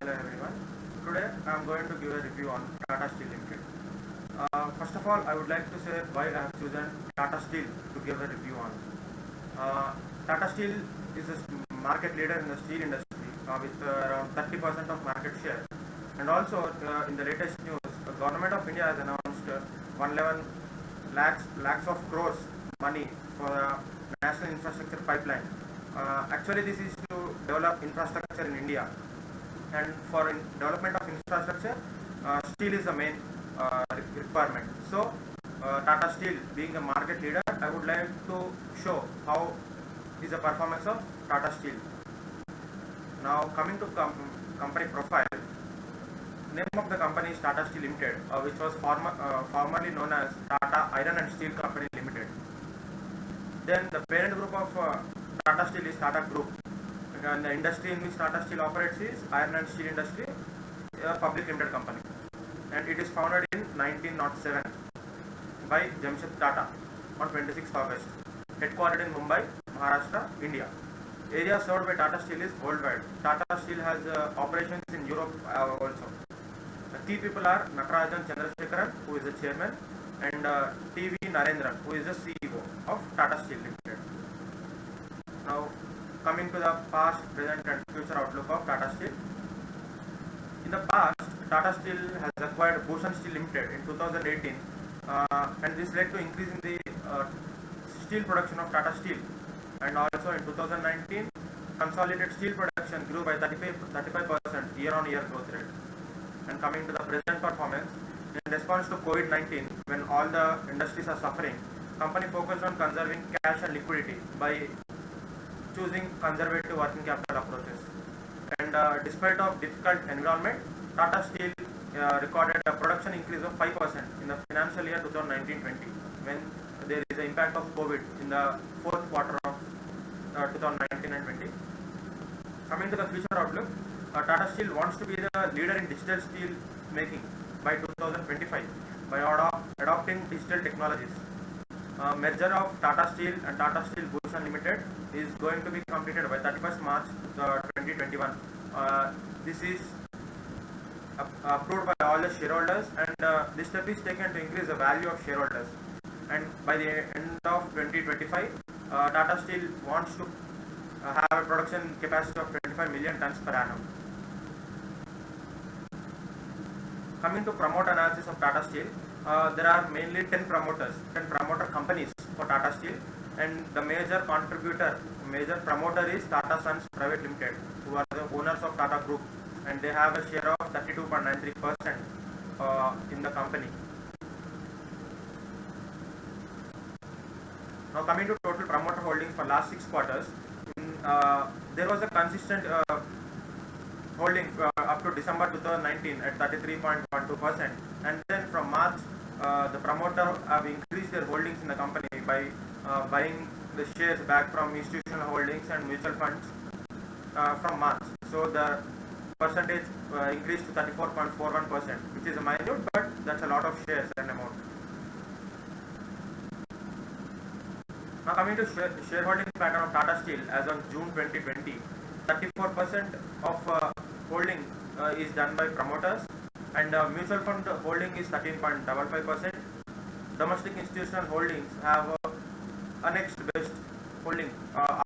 Hello everyone. Today I am going to give a review on Tata Steel Limited. First of all, I would like to say why I have chosen Tata Steel to give a review on. Tata Steel is a market leader in the steel industry with around 30% of market share. And also in the latest news, the government of India has announced 111 lakhs of crores money for the national infrastructure pipeline. Actually, this is to develop infrastructure in India, and for development of infrastructure, steel is the main requirement. So, Tata Steel being a market leader, I would like to show how is the performance of Tata Steel. Now, coming to company profile, name of the company is Tata Steel Limited, which was formerly known as Tata Iron and Steel Company Limited. Then the parent group of Tata Steel is Tata Group, and the industry in which Tata Steel operates is iron and steel industry, a public limited company, and it is founded in 1907 by Jamshed Tata on 26th August, headquartered in Mumbai, Maharashtra, India. Area served by Tata Steel is worldwide. Tata Steel has operations in Europe also. The key people are Natarajan Chandrasekharan, who is the chairman, and T.V. Narendran, who is the CEO of Tata Steel Limited. Now, coming to the past, present and future outlook of Tata Steel. In the past, Tata Steel has acquired Bhushan Steel Limited in 2018, and this led to increase in the steel production of Tata Steel. And also in 2019, consolidated steel production grew by 35% year-on-year growth rate. And coming to the present performance, in response to COVID-19, when all the industries are suffering, company focused on conserving cash and liquidity by choosing conservative working capital approaches. And despite of difficult environment, Tata Steel recorded a production increase of 5% in the financial year 2019-20, when there is the impact of COVID in the fourth quarter of 2019 and 20. Coming to the future outlook, Tata Steel wants to be the leader in digital steel making by 2025 by adopting digital technologies. Merger of Tata Steel and Tata Steel Bhushan Limited is going to be completed by 31st March 2021. This is approved by all the shareholders, and this step is taken to increase the value of shareholders. And by the end of 2025, Tata Steel wants to have a production capacity of 25 million tons per annum. Coming to promoter analysis of Tata Steel, there are mainly 10 promoter companies for Tata Steel, and the major promoter is Tata Sons Private Limited, who are the owners of Tata Group, and they have a share of 32.93% in the company. Now coming to total promoter holdings for last 6 quarters, there was a consistent holding up to December 2019 at 33.12%, and then from March the promoter have increased their holdings in the company by buying the shares back from institutional holdings and mutual funds from March. So the percentage increased to 34.41%, which is a minute, but that's a lot of shares and amount. Now coming to shareholding pattern of Tata Steel as on June 2020, 34% of holding is done by promoters, and mutual fund holding is 13.55%. Domestic institutional holdings have a next best holding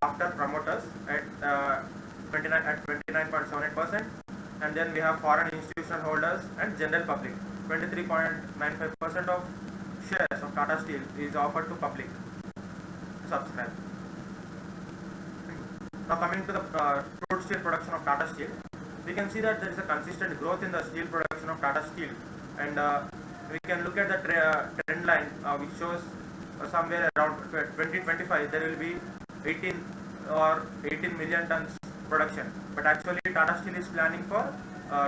after promoters at 29.78%, and then we have foreign institutional holders and general public. 23.95% of shares of Tata Steel is offered to public to subscribe. Now coming to the crude steel production of Tata Steel, we can see that there is a consistent growth in the steel production of Tata Steel, and we can look at the trend line which shows somewhere around 2025 there will be 18 million tons production, but actually Tata Steel is planning for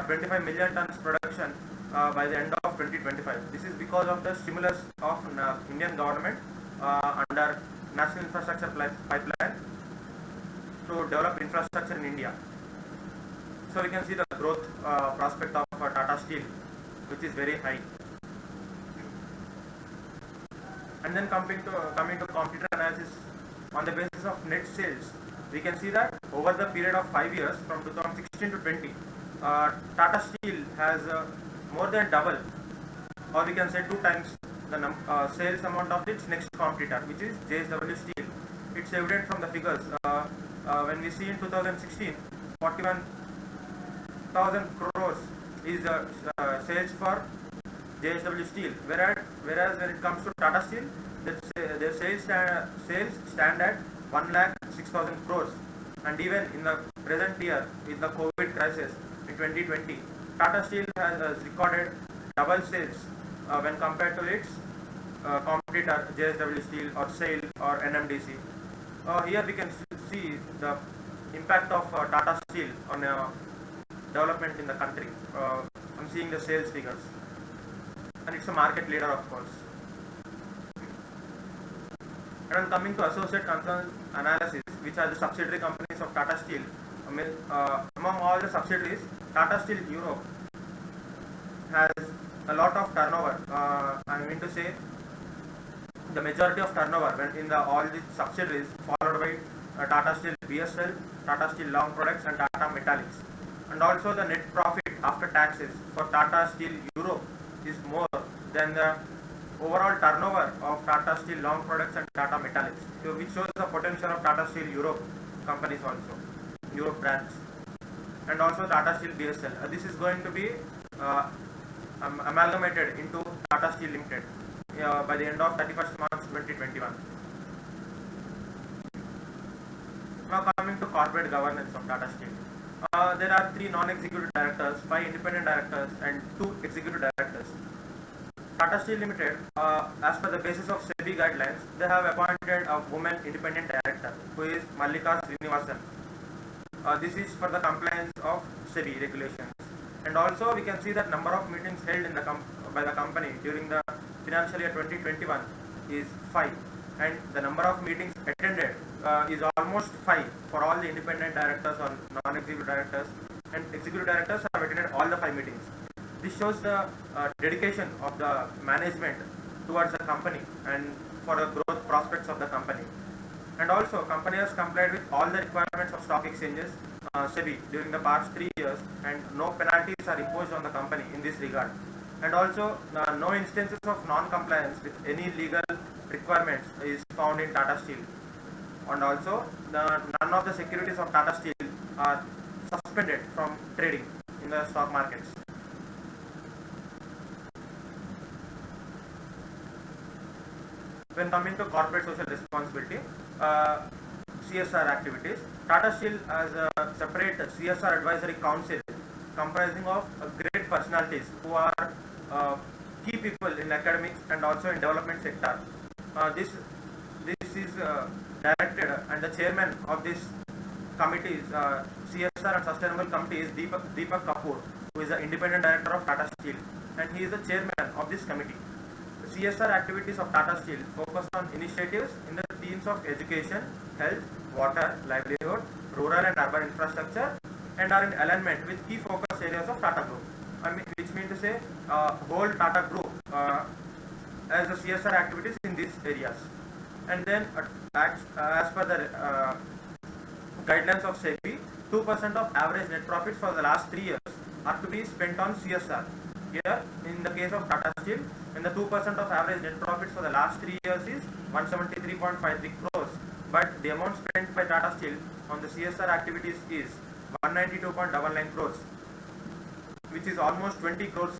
25 million tons production by the end of 2025. This is because of the stimulus of Indian government under National Infrastructure Pipeline to develop infrastructure in India. So we can see the growth prospect of Tata Steel, which is very high. And then coming to competitor analysis on the basis of net sales, we can see that over the period of 5 years from 2016 to 20, Tata Steel has more than double, or we can say 2 times the sales amount of its next competitor, which is JSW Steel. It's evident from the figures. When we see in 2016, 41,000 crores is sales for JSW Steel, whereas when it comes to Tata Steel, their sales stand at 1,06,000 crores. And even in the present year, with the COVID crisis in 2020, Tata Steel has recorded double sales when compared to its competitor JSW Steel or SAIL or NMDC. Here we can see the impact of Tata Steel on development in the country. I'm seeing the sales figures, and it's a market leader, of course. And I'm coming to associate concern analysis, which are the subsidiary companies of Tata Steel. Among all the subsidiaries, Tata Steel Europe has a lot of turnover. I mean to say, the majority of turnover when in all the subsidiaries, followed by Tata Steel BSL, Tata Steel Long Products, and Tata Metallics. And also the net profit after taxes for Tata Steel Europe is more than the overall turnover of Tata Steel Long Products and Tata Metallics, which shows the potential of Tata Steel Europe companies also, Europe brands, and also Tata Steel BSL. This is going to be amalgamated into Tata Steel Limited by the end of 31st March 2021. Now coming to corporate governance of Tata Steel. There are 3 non-executive directors, 5 independent directors, and 2 executive directors. Tata Steel Limited, as per the basis of SEBI guidelines, they have appointed a woman independent director, who is Mallika Srinivasan. This is for the compliance of SEBI regulations. And also we can see that number of meetings held in the by the company during the financial year 2021 is 5, and the number of meetings attended is almost 5 for all the independent directors or non-executive directors, and executive directors have attended all the 5 meetings. This shows the dedication of the management towards the company and for the growth prospects of the company. And also, company has complied with all the requirements of stock exchanges, SEBI, during the past 3 years, and no penalties are imposed on the company in this regard. And also, no instances of non-compliance with any legal requirements is found in Tata Steel. And also, none of the securities of Tata Steel are suspended from trading in the stock markets. When coming to corporate social responsibility, CSR activities, Tata Steel has a separate CSR advisory council comprising of great personalities who are key people in academics and also in development sector. This is directed, and the chairman of this committee is CSR and Sustainable Committee is Deepak Kapoor, who is the independent director of Tata Steel, and he is the chairman of this committee. The CSR activities of Tata Steel focus on initiatives in the themes of education, health, water, livelihood, rural and urban infrastructure, and are in alignment with key focus areas of Tata Group. Which means to say, whole Tata Group as the CSR activities in these areas. And then, as per the guidelines of SEBI, 2% of average net profits for the last 3 years are to be spent on CSR. Here, in the case of Tata Steel, when the 2% of average net profits for the last 3 years is 173.53 crores, but the amount spent by Tata Steel on the CSR activities is 192.99 crores, which is almost 20 crores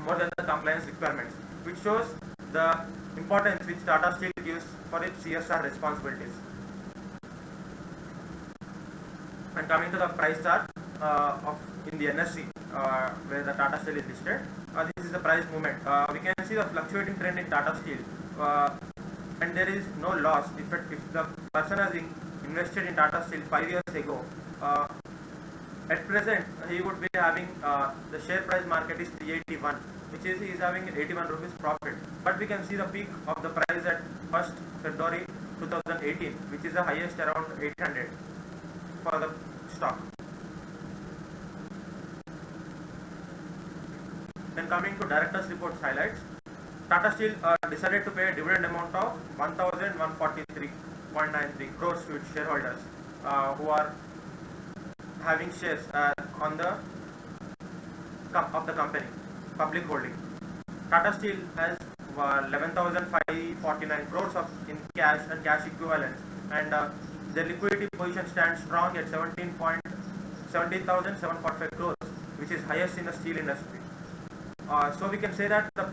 more than the compliance requirements, which shows the importance which Tata Steel gives for its CSR responsibilities. And coming to the price chart in the NSE, where the Tata Steel is listed, this is the price movement. We can see the fluctuating trend in Tata Steel, and there is no loss. If the person has invested in Tata Steel 5 years ago, at present he would be having the share price market is 381, which is he is having 81 rupees profit. But we can see the peak of the price at 1st February 2018, which is the highest around 800 for the stock. Then coming to directors' reports highlights, Tata Steel decided to pay a dividend amount of 1,143.93 crores to its shareholders who are having shares on the of the company, public holding. Tata Steel has 11,549 crores in cash and cash equivalents, and the liquidity position stands strong at 17,745 crores, which is highest in the steel industry. So we can say that the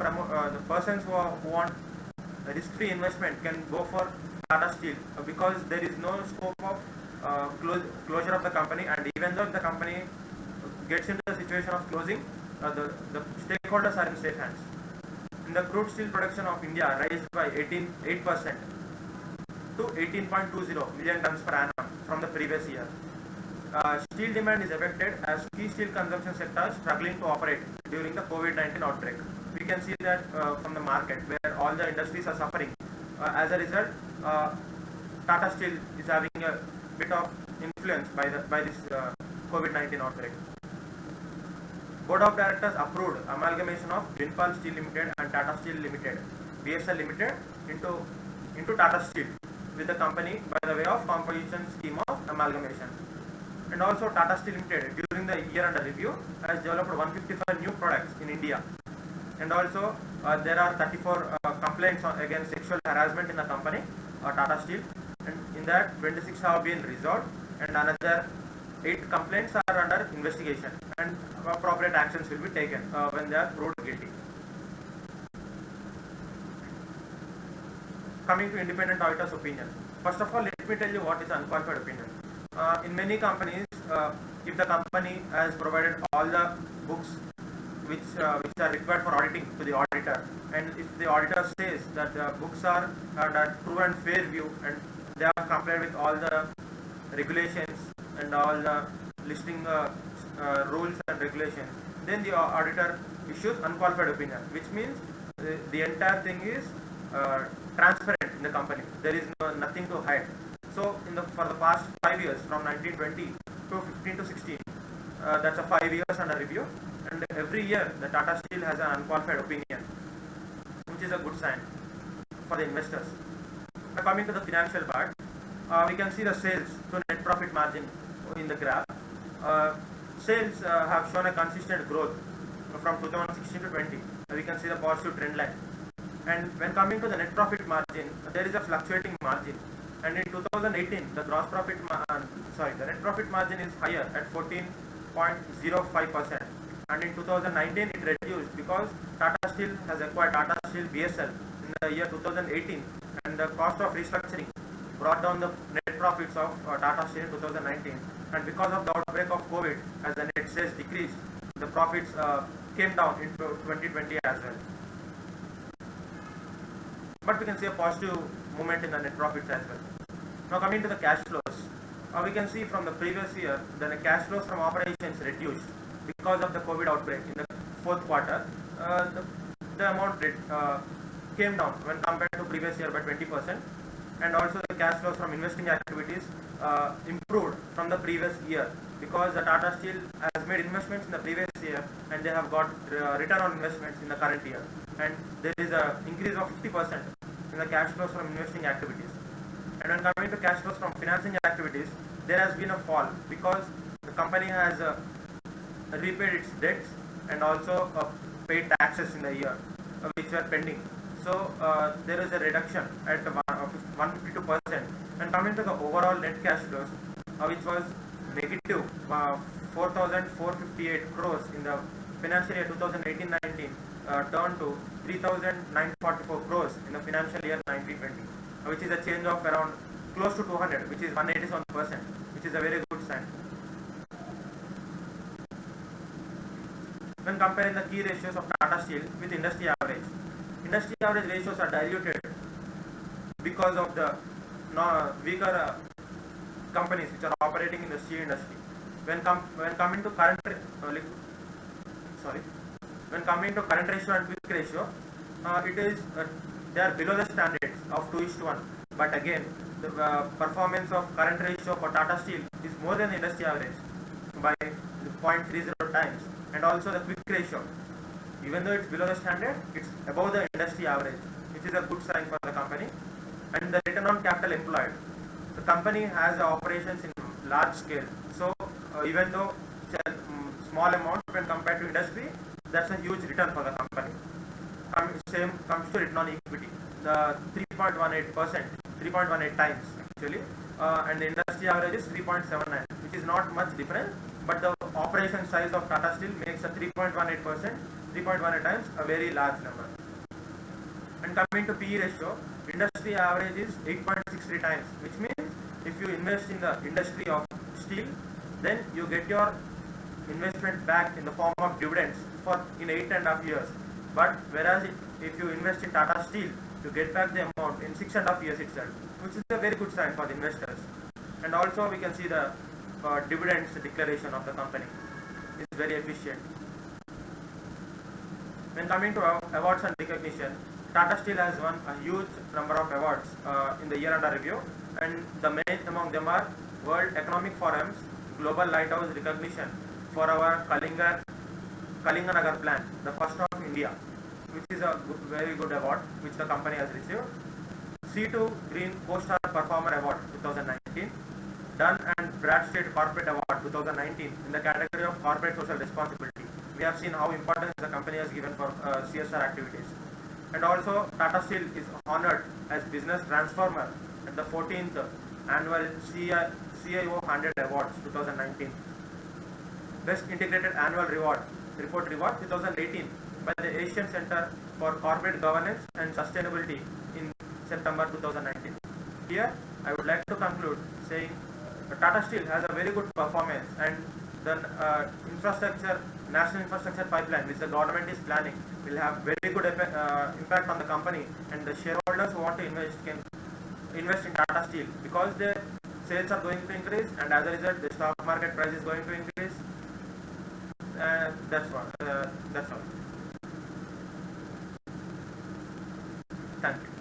persons who want risk-free investment can go for Tata Steel because there is no scope of closure of the company, and even though the company gets into the situation of closing, the stakeholders are in safe hands. In the crude steel production of India raised by 8% to 18.20 million tons per annum from the previous year. Steel demand is affected as key steel consumption sectors struggling to operate during the COVID-19 outbreak. We can see that from the market where all the industries are suffering. As a result, Tata Steel is having a bit of influence by this COVID-19 outbreak. Board of Directors approved amalgamation of Vinpal Steel Limited and Tata Steel Limited, BSL Limited, into Tata Steel with the company by the way of composition scheme of amalgamation. And also Tata Steel Limited during the year under review has developed 155 new products in India. And also there are 34 complaints against sexual harassment in the company, Tata Steel, and in that 26 have been resolved and another 8 complaints are under investigation, and appropriate actions will be taken when they are proved guilty. Coming to independent auditor's opinion. First of all, let me tell you what is unqualified opinion. In many companies, if the company has provided all the books which are required for auditing to the auditor, and if the auditor says that the books are under true and fair view and they are complied with all the regulations and all the listing rules and regulations, then the auditor issues unqualified opinion, which means the entire thing is transparent in the company. There is nothing to hide. So for the past 5 years, from 1920 to 15 to 16, that's a 5 years under review, and every year the Tata Steel has an unqualified opinion, which is a good sign for the investors. Now coming to the financial part, we can see the sales to net profit margin in the graph. Sales have shown a consistent growth from 2016 to 20. We can see the positive trend line. And when coming to the net profit margin, there is a fluctuating margin. And in 2018, the net profit margin is higher at 14.05%. And in 2019, it reduced because Tata Steel has acquired Tata Steel BSL in the year 2018, and the cost of restructuring brought down the net profits of Tata Steel in 2019. And because of the outbreak of COVID, as the net sales decreased, the profits came down into 2020 as well. But we can see a positive movement in the net profits as well. Now coming to the cash flows, we can see from the previous year that the cash flows from operations reduced because of the COVID outbreak in the fourth quarter. The amount came down when compared to previous year by 20%, and also the cash flows from investing activities improved from the previous year because the Tata Steel has made investments in the previous year and they have got return on investments in the current year, and there is an increase of 50% in the cash flows from investing activities. And when coming to cash flows from financing activities, there has been a fall because the company has repaid its debts and also paid taxes in the year which were pending. So there is a reduction at 152%. And coming to the overall net cash flows, which was negative 4,458 crores in the financial year 2018-19, turned to 3,944 crores in the financial year 1920, which is a change of around close to 200, which is 187%, which is a very good sign. When comparing the key ratios of Tata Steel with industry average ratios are diluted because of the weaker companies which are operating in the steel industry. When coming to current ratio and quick ratio, they are below the standards of 2:1. But again, the performance of current ratio for Tata Steel is more than the industry average by 0.30 times, and also the quick ratio, even though it's below the standard, it's above the industry average, which is a good sign for the company. And the return on capital employed, the company has operations in large scale, so even though it's a small amount when compared to industry. That's a huge return for the company. Same comes to return on equity. The 3.18%, 3.18 times actually, and the industry average is 3.79, which is not much different, but the operation size of Tata Steel makes a 3.18%, 3.18 times a very large number. And coming to PE ratio, industry average is 8.63 times, which means if you invest in the industry of steel, then you get your investment back in the form of dividends in 8.5 years. But whereas if you invest in Tata Steel, you get back the amount in 6.5 years itself, which is a very good sign for the investors. And also we can see the dividends declaration of the company is very efficient. When coming to awards and recognition, Tata Steel has won a huge number of awards in the year under review, and the main among them are World Economic Forum's Global Lighthouse recognition for our Kalinganagar plant, the first of India, which is a very good award which the company has received. C2 Green Co-Star Performer Award 2019, Dun and Bradstreet Corporate Award 2019 in the category of Corporate Social Responsibility. We have seen how important the company has given for CSR activities. And also Tata Steel is honored as Business Transformer at the 14th Annual CIO 100 Awards 2019. Best Integrated Annual Report 2018 by the Asian Center for Corporate Governance and Sustainability in September 2019. Here, I would like to conclude saying Tata Steel has a very good performance, and the national infrastructure pipeline which the government is planning will have very good impact on the company, and the shareholders who want to invest can invest in Tata Steel because their sales are going to increase, and as a result the stock market price is going to increase. That's all. Thank you.